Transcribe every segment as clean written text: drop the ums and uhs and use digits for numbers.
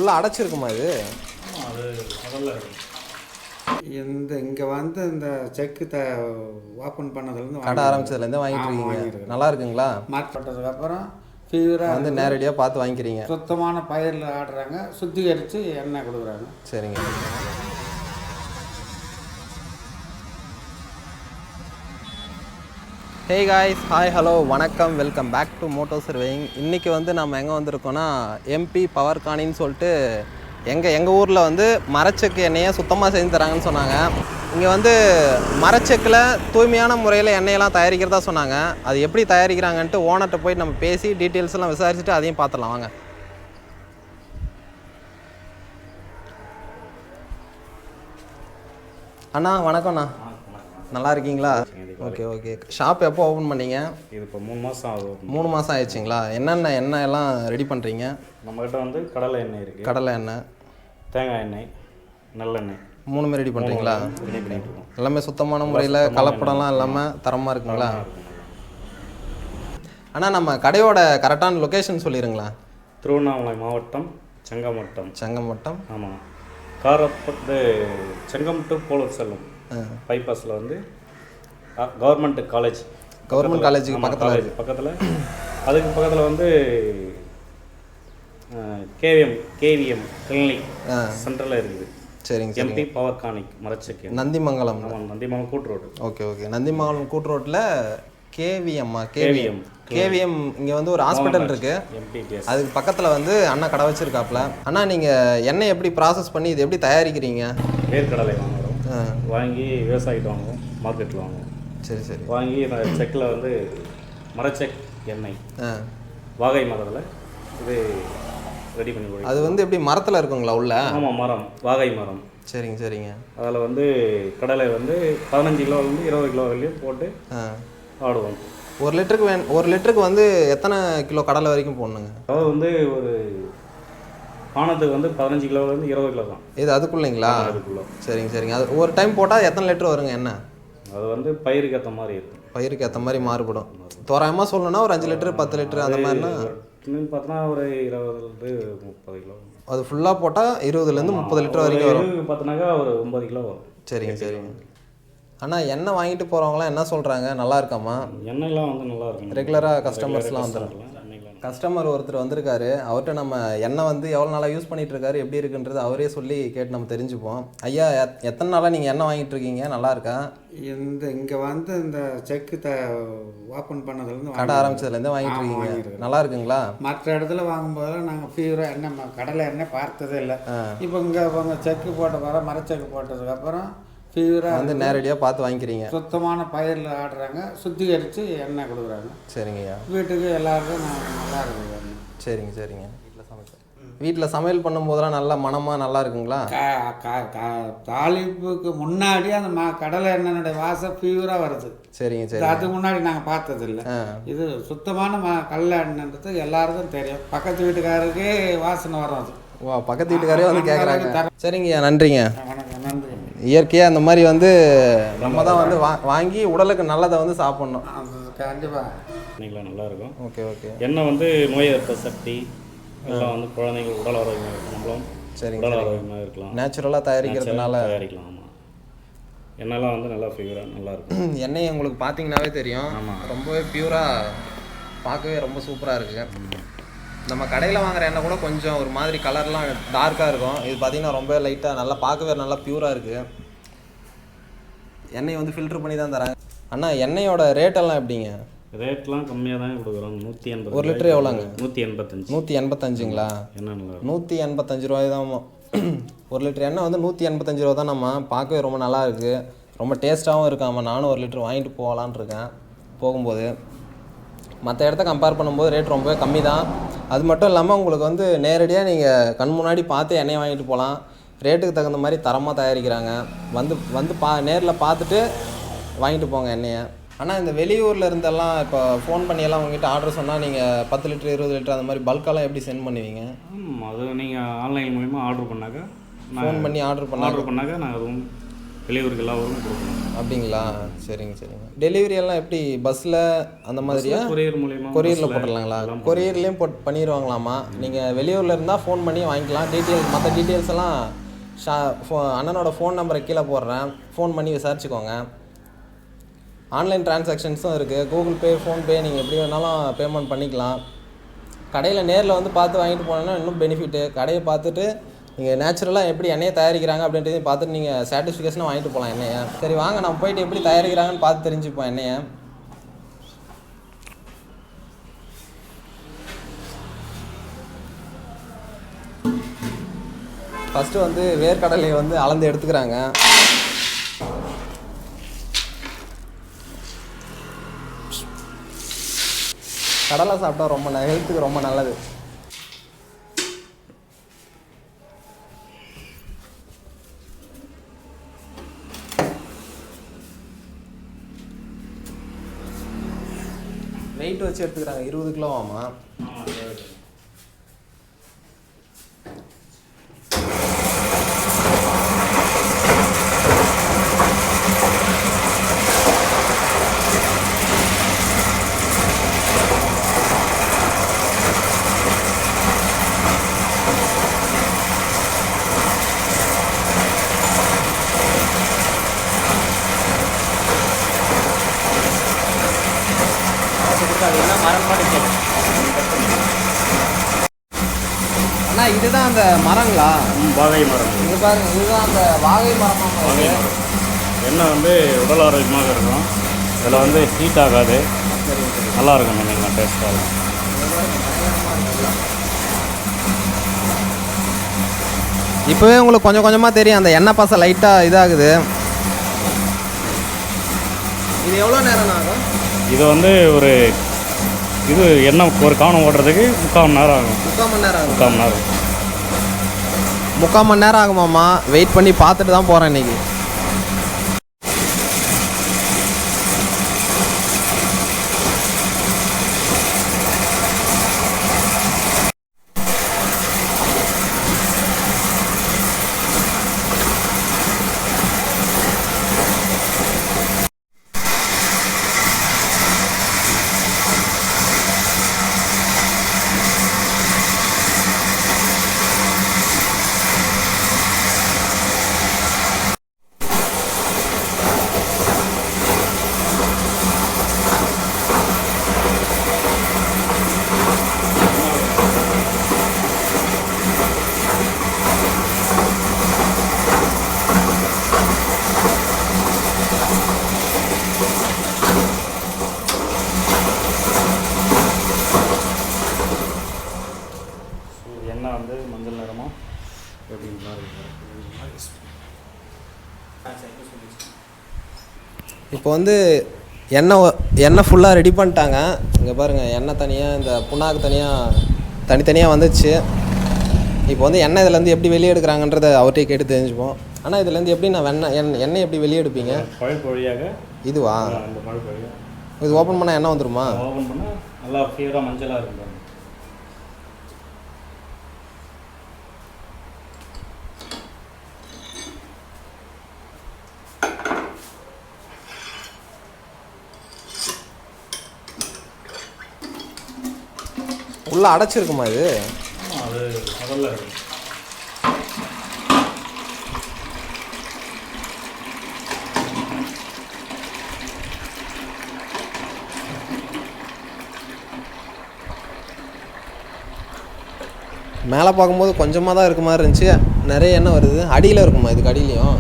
ஃபுல்லாக அடைச்சிருக்குமா இது? அது முதல்ல இருக்கும். இங்கே வந்து இந்த செக்கு ஓப்பன் பண்ணதுலேருந்து கடை ஆரம்பிச்சதுலேருந்து வாங்கிட்டு இருக்கீங்க. நல்லா இருக்குங்களா? மாற்றப்பட்டதுக்கப்புறம் ஃபீவராக வந்து நேரடியாக பார்த்து வாங்கிக்கிறீங்க. சுத்தமான பயிரில் ஆடுறாங்க, சுத்திகரித்து எண்ணெய் கொடுக்குறாங்க. சரிங்க. ஹே காய்ஸ், ஹாய், ஹலோ, வணக்கம், welcome back to Moto surveying. இன்றைக்கி வந்து நம்ம எங்கே வந்திருக்கோன்னா எம்பி பவர் காணின்னு சொல்லிட்டு எங்கள் ஊரில் வந்து மரச்செக்கு எண்ணெயை சுத்தமாக செஞ்சு தராங்கன்னு சொன்னாங்க. இங்கே வந்து மரச்செக்கில் தூய்மையான முறையில் எண்ணெயெல்லாம் தயாரிக்கிறதா சொன்னாங்க. அது எப்படி தயாரிக்கிறாங்கன்ட்டு ஓனர்கிட்ட போய் நம்ம பேசி டீட்டெயில்ஸ் எல்லாம் விசாரிச்சுட்டு அதையும் பார்த்துடலாம் வாங்க. அண்ணா வணக்கம்ண்ணா, நல்லா இருக்கீங்களா? Okay okay. ஷாப் எப்போ ஓப்பன் பண்ணீங்க? இது இப்போ 3 மாதம் ஆகுது. 3 மாதம் ஆயிடுச்சிங்களா? என்னென்ன எண்ணெய் எல்லாம் ரெடி பண்ணுறீங்க? நம்மகிட்ட வந்து கடலை எண்ணெய் இருக்குது, கடலை எண்ணெய், தேங்காய் எண்ணெய், நல்லெண்ணெய், 3 ரெடி பண்ணுறீங்களா? ரெடி பண்ணிட்டு இருக்கோம். எல்லாமே சுத்தமான முறையில் கலப்படம்லாம் இல்லாமல் தரமாக இருக்குங்களா? ஆனால் நம்ம கடையோட கரெக்டான லொக்கேஷன் சொல்லிடுங்களா? திருவண்ணாமலை மாவட்டம், செங்கமட்டம். ஆமாம், காரப்பட்டு செங்கம் டு போலூர் செல்லும் பைபாஸில் வந்து கவர்மெண்ட் காலேஜுக்கு பக்கத்தில் அதுக்கு பக்கத்தில் வந்து கேவிஎம் கிளினிக் சென்டரில் இருக்குது. சரிங்க. எம்பி பவர் கானிக் மரச்செக்கு, நந்திமங்கலம் கூட்டு ரோடு. ஓகே. நந்திமங்கலம் கூட்டு ரோட்டில் கேவிஎம் இங்கே வந்து ஒரு ஹாஸ்பிட்டல் இருக்குது, அதுக்கு பக்கத்தில் வந்து அண்ணா கடை வச்சுருக்காப்புல. அண்ணா நீங்கள் எண்ணெய் எப்படி ப்ராசஸ் பண்ணி இது எப்படி தயாரிக்கிறீங்க? வேர்க்கடலை வாங்குகிறோம், வாங்கி விவசாயிட்டு வாங்குவோம், மார்க்கெட்டில் வாங்குவோம். சரி. வாங்கி செக்கில் வந்து மரச்செக் எண்ணெய் வாகை மரத்தில் இது ரெடி பண்ணி கொடுக்கும். அது வந்து எப்படி மரத்தில் இருக்குங்களா உள்ள? ஆமாம், மரம், வாகை மரம். சரிங்க. அதில் வந்து கடலை வந்து 15 கிலோலேருந்து 20 கிலோ வரையும் போட்டு ஆடுவோம். ஒரு லிட்டருக்கு வந்து எத்தனை கிலோ கடலை வரைக்கும் போடணுங்க? அதாவது வந்து ஒரு பானத்துக்கு வந்து 15 கிலோலேருந்து 20 கிலோ தான். இது அதுக்குள்ளேங்களா? அதுக்குள்ளே. சரிங்க. அது ஒரு டைம் போட்டால் எத்தனை லிட்டர் வருங்க எண்ணெய்? அது வந்து பயிருக்கு ஏற்ற மாதிரி இருக்கும். பயிருக்கு ஏற்ற மாதிரி மாறுபடும். தோராயமாக சொல்லணும்னா ஒரு 5 லிட்டர் 10 லிட்டர் அந்த மாதிரினா பார்த்தோன்னா ஒரு 20 30 கிலோ. அது ஃபுல்லாக போட்டால் 20லேருந்து 30 லிட்டர் வரைக்கும் வரும். பார்த்தோன்னாக்கா ஒரு 9 கிலோ வரும். சரிங்க. ஆனால் எண்ணெய் வாங்கிட்டு போகிறவங்களாம் என்ன சொல்கிறாங்க, நல்லா இருக்காமா? எண்ணெய்லாம் வந்து நல்லா இருக்கும். ரெகுலராக கஸ்டமர்ஸ்லாம் வந்துடுறாங்க. கஸ்டமர் ஒருத்தர் வந்திருக்காரு, அவர்கிட்ட நம்ம எண்ணெய் வந்து எவ்வளோ நாளாக யூஸ் பண்ணிகிட்டு இருக்காரு, எப்படி இருக்குன்றது அவரே சொல்லி கேட்டு நம்ம தெரிஞ்சுப்போம். ஐயா, எத்தனை நாளாக நீங்கள் எண்ணெய் வாங்கிட்டு இருக்கீங்க? நல்லா இருக்கா? இங்கே வந்து இந்த செக்கு ஓப்பன் பண்ணதுலேருந்து கடை ஆரம்பிச்சதுலேருந்து வாங்கிட்டு இருக்கீங்க. நல்லா இருக்குங்களா? மற்ற இடத்துல வாங்கும்போதெல்லாம் நாங்கள் ஃபீவராக எண்ணெய் கடலை எண்ணெய் பார்த்ததே இல்லை. இப்போ இங்கே செக்கு போட்ட மரச்செக்கு போட்டதுக்கப்புறம் ஃபீவராக வந்து நேரடியாக பார்த்து வாங்கிக்கிறீங்க. சுத்தமான பயிரில் ஆடுறாங்க, சுத்திகரித்து எண்ணெய் கொடுக்குறாங்க. சரிங்கய்யா. வீட்டுக்கு எல்லாருக்கும் நல்லா இருக்குது எண்ணெய். சரிங்க. வீட்டில் சமையல் பண்ணும்போதெல்லாம் நல்லா மனமாக நல்லா இருக்குங்களா? தாளிப்புக்கு முன்னாடி அந்த கடலை எண்ணெயோட வாசம் ஃபீவராக வருது. சரிங்க. அதுக்கு முன்னாடி நாங்கள் பார்த்ததில்லை. இது சுத்தமான கடலை எண்ணெய்ன்றது எல்லாருக்கும் தெரியும். பக்கத்து வீட்டுக்காரருக்கே வாசனை வரும். அது பக்கத்து வீட்டுக்காரே வந்து கேட்குறாங்க. சரிங்கய்யா, நன்றிங்க. வணக்கம், நன்றி. இயற்கையாக அந்த மாதிரி வந்து நம்ம தான் வந்து வாங்கி உடலுக்கு நல்லதை வந்து சாப்பிட்ணும். கண்டிப்பாக நீங்களும் நல்லாயிருக்கும். ஓகே. எண்ணெய் வந்து நோய் எதிர்ப்பு சக்தி எல்லாம் வந்து குழந்தைங்களுக்கு உடல் ஆரோக்கியமாக இருக்கும். நம்மளும் உடல் ஆரோக்கியமாக இருக்கலாம். நேச்சுரலாக தயாரிக்கலாம். ஆமாம், எண்ணெய்லாம் வந்து நல்லா ஃபியூராக நல்லாயிருக்கும். எண்ணெய் உங்களுக்கு பார்த்தீங்கன்னாவே தெரியும். ஆமாம், ரொம்பவே பியூராக பார்க்கவே ரொம்ப சூப்பராக இருக்குது. நம்ம கடையில் வாங்குற எண்ணெய் கூட கொஞ்சம் ஒரு மாதிரி கலர்லாம் டார்க்காக இருக்கும். இது பார்த்திங்கன்னா ரொம்ப லைட்டாக நல்லா பார்க்கவே நல்லா பியூராக இருக்குது. எண்ணெய் வந்து ஃபில்ட்ரு பண்ணி தான் தராங்க. அண்ணா, எண்ணெயோட ரேட்டெல்லாம் எப்படிங்க? ரேட்லாம் கம்மியாக தான் கொடுக்குறோம். 180. ஒரு லிட்டர் எவ்வளோங்க? 185. 185ங்களா? என்ன நல்லா 185 ரூபாய் தான். ஒரு லிட்டர் எண்ணெய் வந்து 185 ரூபா தான். நம்ம பார்க்கவே ரொம்ப நல்லா இருக்குது, ரொம்ப டேஸ்ட்டாகவும் இருக்காமா. நானும் ஒரு லிட்டர் வாங்கிட்டு போகலான் இருக்கேன். போகும்போது மற்ற இடத்த கம்பேர் பண்ணும்போது ரேட் ரொம்பவே கம்மி தான். அது மட்டும் இல்லாமல் உங்களுக்கு வந்து நேரடியாக நீங்கள் கண் முன்னாடி பார்த்து எண்ணெய் வாங்கிட்டு போகலாம். ரேட்டுக்கு தகுந்த மாதிரி தரமாக தயாரிக்கிறாங்க. வந்து நேரில் பார்த்துட்டு வாங்கிட்டு போங்க எண்ணெயை. ஆனால் இந்த வெளியூரில் இருந்தெல்லாம் இப்போ ஃபோன் பண்ணியெல்லாம் உங்ககிட்ட ஆர்டர் சொன்னால் நீங்கள் 10 லிட்டர் 20 லிட்டர் அந்த மாதிரி பல்கெல்லாம் எப்படி சென்ட் பண்ணுவீங்க? அது நீங்கள் ஆன்லைன் மூலிமா ஆர்டர் பண்ணாக்கா, ஃபோன் பண்ணி ஆர்டர் பண்ணாக்கா நாங்கள் அதுவும் வெளியூருக்கு எல்லா ஊருக்கும் கொடுக்கணும். அப்படிங்களா? சரிங்க சரிங்க. டெலிவரி எல்லாம் எப்படி பஸ்ஸில் அந்த மாதிரியா? கொரியர் மூலியமாக கொரியரில் போட்டுடலாங்களா? கொரியர்லேயும் பண்ணிடுவாங்களாமா. நீங்கள் வெளியூரில் இருந்தால் ஃபோன் பண்ணி வாங்கிக்கலாம். மற்ற டீட்டெயில்ஸ் எல்லாம் அண்ணனோட ஃபோன் நம்பரை கீழே போடுறேன், ஃபோன் பண்ணி விசாரிச்சுக்கோங்க. ஆன்லைன் டிரான்சாக்ஷன்ஸும் இருக்குது. கூகுள் பே, ஃபோன்பே நீங்கள் எப்படி வேணாலும் பேமெண்ட் பண்ணிக்கலாம். கடையில் நேரில் வந்து பார்த்து வாங்கிட்டு போனோன்னா இன்னும் பெனிஃபிட்டு. கடையை பார்த்துட்டு நீங்கள் நேச்சுரலாக எப்படி எண்ணெயை தயாரிக்கிறாங்க அப்படின்றதையும் பார்த்துட்டு நீங்கள் சாட்டிஸ்ஃபிகேஷனாக வாங்கிட்டு போகலாம் எண்ணெயை. சரி வாங்க, நம்ம போயிட்டு எப்படி தயாரிக்கிறாங்கன்னு பார்த்து தெரிஞ்சுப்போம் எண்ணெயை. ஃபஸ்ட்டு வந்து வேர்க்கடலையை வந்து அளந்து எடுத்துக்கிறாங்க. கடலை சாப்பிட்டா ரொம்ப ஹெல்த்துக்கு ரொம்ப நல்லது. வெயிட் வச்சு எடுத்துக்கிறாங்க. 20 கிலோவாமா? அண்ணா இதுதான் அந்த மரங்களா? வாகை மரம். இது பாருங்க, இதுதான் அந்த வாகை மரமாக. வாகை மரம் எண்ணெய் வந்து உடல் ஆரோக்கியமாக இருக்கும். இதில் வந்து ஹீட் ஆகாது. நல்லா இருக்கும் நீங்கள் டேஸ்ட்டாக இருக்கும். இப்போவே உங்களுக்கு கொஞ்சம் கொஞ்சமாக தெரியும் அந்த எண்ணெய் பசை லைட்டாக இதாகுது. இது எவ்வளோ நேரம் ஆகும்? இது வந்து இது எண்ணெய் ஒரு காணம் ஓட்டுறதுக்கு 3/4 மணி நேரம் ஆகும். 3/4 மணி நேரம் ஆகும். 3/4 மணி நேரம். 3/4 மணி நேரம் ஆகுமாம்மா. வெயிட் பண்ணி பார்த்துட்டு தான் போகிறேன் இன்றைக்கி. எண்ணெய் வந்து மஞ்சள் நிறமாக இப்போ வந்து எண்ணெய் ஃபுல்லாக ரெடி பண்ணிட்டாங்க. இங்கே பாருங்கள், எண்ணெய் தனியாக, இந்த புண்ணாக்கு தனித்தனியாக வந்துச்சு. இப்போ வந்து எண்ணெய் இதுலேருந்து எப்படி வெளியே எடுக்கிறாங்கன்றதை அவர்கிட்டே கேட்டு தெரிஞ்சுப்போம். ஆனால் இதுலேருந்து எப்படி எண்ணெய் எப்படி வெளியே எடுப்பீங்க? பழுப்பு வழியாக. இதுவா? அந்த பழுப்பு வழியாக இது ஓப்பன் பண்ணால் எண்ணெய் வந்துருமா? ஓப்பன் பண்ணால் நல்லா பியூராக மஞ்சளாக இருக்கும். உள்ளே அடைச்சிருக்குமா இது? அது முதல்ல இருக்கும். மேலே பார்க்கும்போது கொஞ்சமாக தான் இருக்க மாதிரி இருந்துச்சு. நிறைய எண்ணெய் வருது. அடியில் இருக்குமா? இதுக்கு அடியிலையும்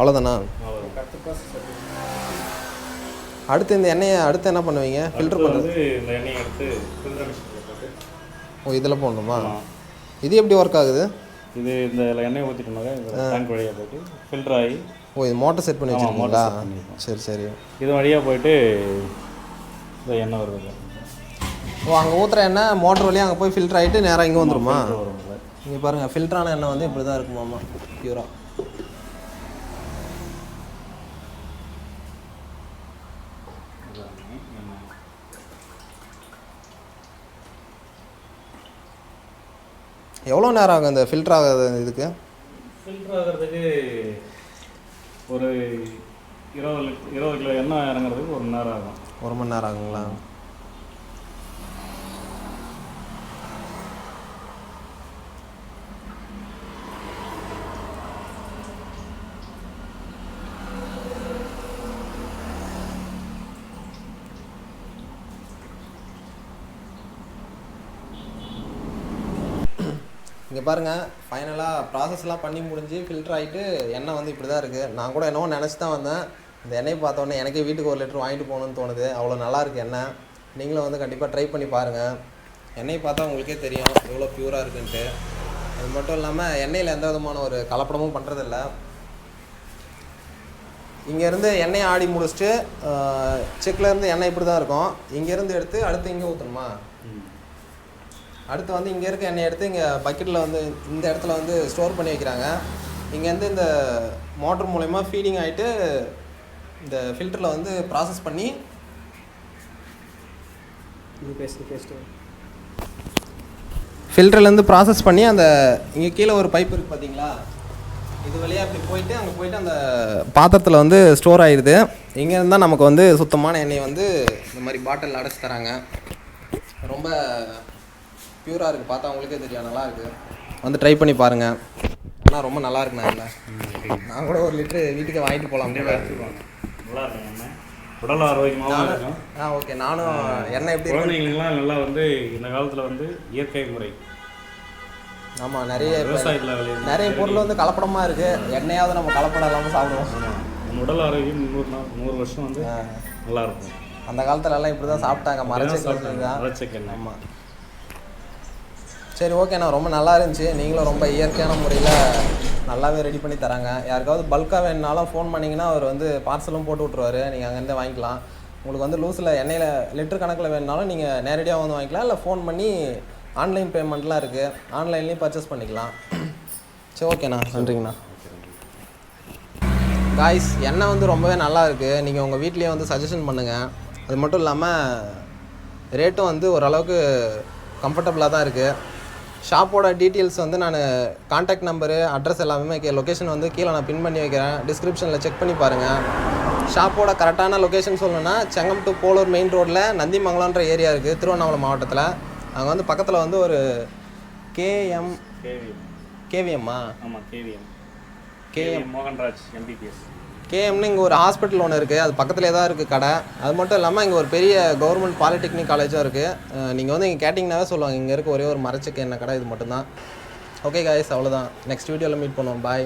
அவ்வளோதானா? அடுத்து இந்த எண்ணெயை அடுத்து என்ன பண்ணுவீங்க? ஃபில்டர் பண்ணுறது. இந்த எண்ணெயை எடுத்து ஃபில்டர் மிஷினில் போட்டு. ஓ, இதில் போடணுமா? இது எப்படி ஒர்க் ஆகுது? இது இந்த எண்ணெயை ஊற்றிட்டோம்னாக்க இந்த டேங்க் வழியாக போய்ட்டு ஃபில்டர் ஆகி. ஓ, இது மோட்டர் செட் பண்ணி வச்சுருக்கீங்களா? சரி சரி. இது வழியாக போயிட்டு இந்த எண்ணெய் வருது. ஓ, அங்கே ஊற்றுற எண்ணெய் மோட்டர் வழியாக அங்கே போய் ஃபில்டர் ஆகிட்டு நேராக இங்கே வந்துருமா? இங்கே பாருங்கள், ஃபில்டரான எண்ணெய் வந்து இப்படி தான் இருக்குமாம்மா, பியூராக. எவ்வளோ நேரம் ஆகும் இந்த ஃபில்டர் ஆகுது இதுக்கு? ஃபில்டர் ஆகிறதுக்கு ஒரு 20 கிலோ எண்ணெய் இறங்குறதுக்கு 1 மணி நேரம் ஆகும். 1 மணி நேரம் ஆகுங்களா? இங்கே பாருங்கள், ஃபைனலாக ப்ராசஸ்லாம் பண்ணி முடிஞ்சு ஃபில்டர் ஆகிட்டு எண்ணெய் வந்து இப்படி தான் இருக்குது. நான் கூட என்னவோ நினச்சி தான் வந்தேன். இந்த எண்ணெய் பார்த்தோன்னே எனக்கே வீட்டுக்கு 1 லிட்டர் வாங்கிட்டு போகணுன்னு தோணுது. அவ்வளோ நல்லாயிருக்கு எண்ணெய். நீங்களும் வந்து கண்டிப்பாக ட்ரை பண்ணி பாருங்கள். எண்ணெய் பார்த்தா உங்களுக்கே தெரியும் எவ்வளோ ப்யூராக இருக்குன்ட்டு. அது மட்டும் இல்லாமல் எண்ணெயில் எந்த விதமான ஒரு கலப்படமும் பண்ணுறதில்ல. இங்கேருந்து எண்ணெயை ஆடி முடிச்சுட்டு செக்லேருந்து எண்ணெய் இப்படி தான் இருக்கும். இங்கேருந்து எடுத்து அடுத்து இங்கே ஊற்றணுமா? அடுத்து வந்து இங்கே இருக்க எண்ணெய் எடுத்து இங்கே பக்கெட்டில் வந்து இந்த இடத்துல வந்து ஸ்டோர் பண்ணி வைக்கிறாங்க. இங்கேருந்து இந்த மோட்டர் மூலயமா ஃபீடிங் ஆகிட்டு இந்த ஃபில்டரில் வந்து ப்ராசஸ் பண்ணி ஃபில்டர்லேருந்து ப்ராசஸ் பண்ணி அந்த இங்கே கீழே ஒரு பைப் இருக்குது பார்த்தீங்களா, இது வழியாக அப்படி போயிட்டு அங்கே போயிட்டு அந்த பாத்திரத்தில் வந்து ஸ்டோர் ஆகிடுது. இங்கே இருந்தால் நமக்கு வந்து சுத்தமான எண்ணெய் வந்து இந்த மாதிரி பாட்டில் அடைச்சி தராங்க. ரொம்ப ப்யூராக இருக்குது, பார்த்தா உங்களுக்கே தெரியும், நல்லா இருக்குது. வந்து ட்ரை பண்ணி பாருங்கள். ஆனால் ரொம்ப நல்லா இருக்குண்ணா. இல்லை நான் கூட 1 லிட்டரு வீட்டுக்கு வாங்கிட்டு போகலாம். நல்லா இருக்கும் எண்ணெய், உடல் ஆரோக்கியமாகவும் இருக்கும். ஓகே. நானும் எண்ணெய் எப்படி குழந்தைங்களுக்குலாம் நல்லா வந்து இந்த காலத்தில் வந்து இயற்கை முறை. ஆமாம், நிறைய விவசாயத்தில் நிறைய பொருள் வந்து கலப்படமாக இருக்குது. எண்ணெயாவது நம்ம கலப்படம் இல்லாமல் சாப்பிடுவோம். நம்ம உடல் ஆரோக்கியம் 100 வருஷம் வந்து நல்லாயிருக்கும். அந்த காலத்துலலாம் இப்படி தான் சாப்பிட்டாங்க, மரச்செக்கு. ஆமாம். சரி, ஓகே. நான் ரொம்ப நல்லா இருந்துச்சு. நீங்களும் ரொம்ப இயற்கையான முறையில் நல்லாவே ரெடி பண்ணி தராங்க. யாருக்காவது பல்காக வேணுனாலும் ஃபோன் பண்ணிங்கன்னா அவர் வந்து பார்சலும் போட்டு விட்ருவார். நீங்கள் அங்கேருந்து வாங்கிக்கலாம். உங்களுக்கு வந்து லூஸில் எண்ணெயில் லிட்டர் கணக்கில் வேணுனாலும் நீங்கள் நேரடியாக வந்து வாங்கிக்கலாம். இல்லை ஃபோன் பண்ணி ஆன்லைன் பேமெண்ட்லாம் இருக்குது, ஆன்லைன்லேயும் பர்ச்சேஸ் பண்ணிக்கலாம். சரி, ஓகேண்ணா. நன்றிங்கண்ணா. காய்ஸ், எண்ணெய் வந்து ரொம்பவே நல்லா இருக்குது. நீங்கள் உங்கள் வீட்லேயே வந்து சஜஷன் பண்ணுங்கள். அது மட்டும் இல்லாமல் ரேட்டும் வந்து ஓரளவுக்கு கம்ஃபர்டபுளாக தான் இருக்குது. ஷாப்போட டீட்டெயில்ஸ் வந்து நான் கான்டாக்ட் நம்பரு, அட்ரஸ் எல்லாமே லொக்கேஷன் வந்து கீழே நான் பின் பண்ணி வைக்கிறேன். டிஸ்கிரிப்ஷனில் செக் பண்ணி பாருங்கள். ஷாப்போட கரெக்டான லொக்கேஷன் சொல்லணுன்னா செங்கம் டு போலூர் மெயின் ரோட்டில் நந்திமங்கலம்ன்ற ஏரியா இருக்குது, திருவண்ணாமலை மாவட்டத்தில். அங்கே வந்து பக்கத்தில் வந்து ஒரு கேவிஎம்மா? ஆமாம், கேஎம் மோகன்ராஜ் எம்பிபிஎஸ் கேஎம்னு இங்கே ஒரு ஹாஸ்பிட்டல் ஒன்று இருக்குது. அது பக்கத்துலேயே தான் இருக்குது கடை. அது மட்டும் இல்லாமல் இங்கே ஒரு பெரிய கவர்மெண்ட் பாலிடெக்னிக் காலேஜும் இருக்குது. நீங்கள் வந்து இங்கே கேட்டிங்கனாவே சொல்லுவாங்க, இங்கே இருக்க ஒரே ஒரு மரச்செக்கு எண்ணெய் கடை இது மட்டும்தான். ஓகே காய்ஸ், அவ்வளோதான். நெக்ஸ்ட் வீடியோவில் மீட் பண்ணுவோம். பாய்.